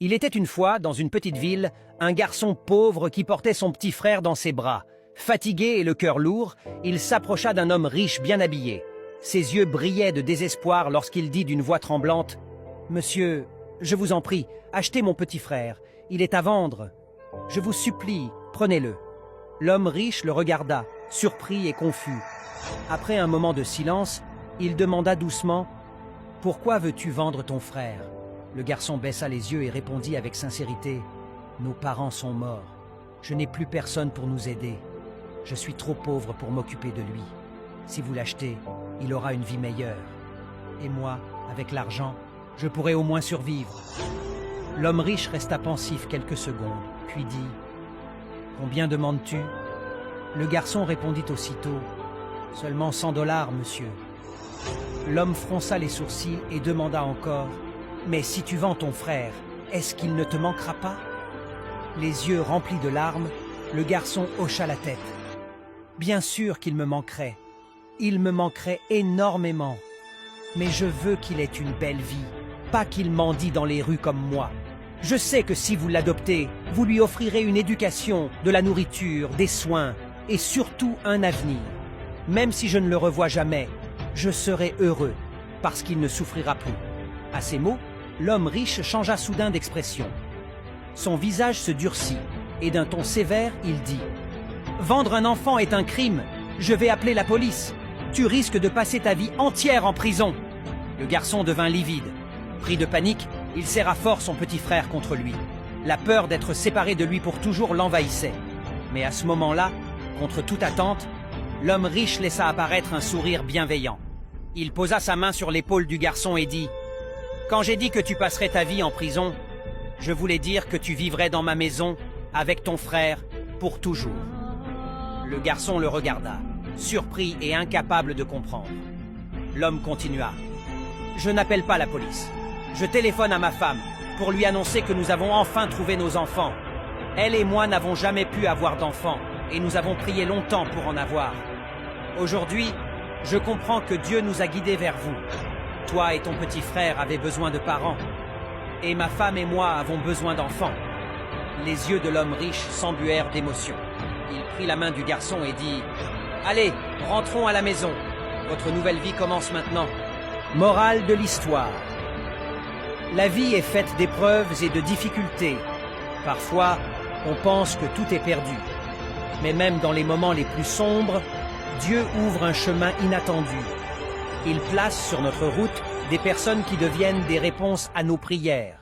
Il était une fois, dans une petite ville, un garçon pauvre qui portait son petit frère dans ses bras. Fatigué et le cœur lourd, il s'approcha d'un homme riche bien habillé. Ses yeux brillaient de désespoir lorsqu'il dit d'une voix tremblante « Monsieur, je vous en prie, achetez mon petit frère, il est à vendre. Je vous supplie, prenez-le. » L'homme riche le regarda, surpris et confus. Après un moment de silence, il demanda doucement « Pourquoi veux-tu vendre ton frère ?» Le garçon baissa les yeux et répondit avec sincérité « Nos parents sont morts. Je n'ai plus personne pour nous aider. Je suis trop pauvre pour m'occuper de lui. Si vous l'achetez, il aura une vie meilleure. Et moi, avec l'argent, je pourrai au moins survivre. » L'homme riche resta pensif quelques secondes, puis dit « Combien demandes-tu » Le garçon répondit aussitôt « Seulement $100, monsieur. » L'homme fronça les sourcils et demanda encore « Mais si tu vends ton frère, est-ce qu'il ne te manquera pas ?» Les yeux remplis de larmes, le garçon hocha la tête. « Bien sûr qu'il me manquerait. Il me manquerait énormément. Mais je veux qu'il ait une belle vie, pas qu'il mendie dans les rues comme moi. Je sais que si vous l'adoptez, vous lui offrirez une éducation, de la nourriture, des soins et surtout un avenir. Même si je ne le revois jamais, je serai heureux parce qu'il ne souffrira plus. » À ces mots, l'homme riche changea soudain d'expression. Son visage se durcit et d'un ton sévère, il dit « Vendre un enfant est un crime. Je vais appeler la police. Tu risques de passer ta vie entière en prison. » Le garçon devint livide. Pris de panique, il serra fort son petit frère contre lui. La peur d'être séparé de lui pour toujours l'envahissait. Mais à ce moment-là, contre toute attente, l'homme riche laissa apparaître un sourire bienveillant. Il posa sa main sur l'épaule du garçon et dit « Quand j'ai dit que tu passerais ta vie en prison, je voulais dire que tu vivrais dans ma maison avec ton frère pour toujours. » Le garçon le regarda, surpris et incapable de comprendre. L'homme continua. « Je n'appelle pas la police. Je téléphone à ma femme pour lui annoncer que nous avons enfin trouvé nos enfants. Elle et moi n'avons jamais pu avoir d'enfants et nous avons prié longtemps pour en avoir. Aujourd'hui, je comprends que Dieu nous a guidés vers vous. Toi et ton petit frère avez besoin de parents. Et ma femme et moi avons besoin d'enfants. » Les yeux de l'homme riche s'embuèrent d'émotion. Il prit la main du garçon et dit « Allez, rentrons à la maison. Votre nouvelle vie commence maintenant. » Morale de l'histoire. La vie est faite d'épreuves et de difficultés. Parfois, on pense que tout est perdu. Mais même dans les moments les plus sombres, Dieu ouvre un chemin inattendu. Il place sur notre route des personnes qui deviennent des réponses à nos prières.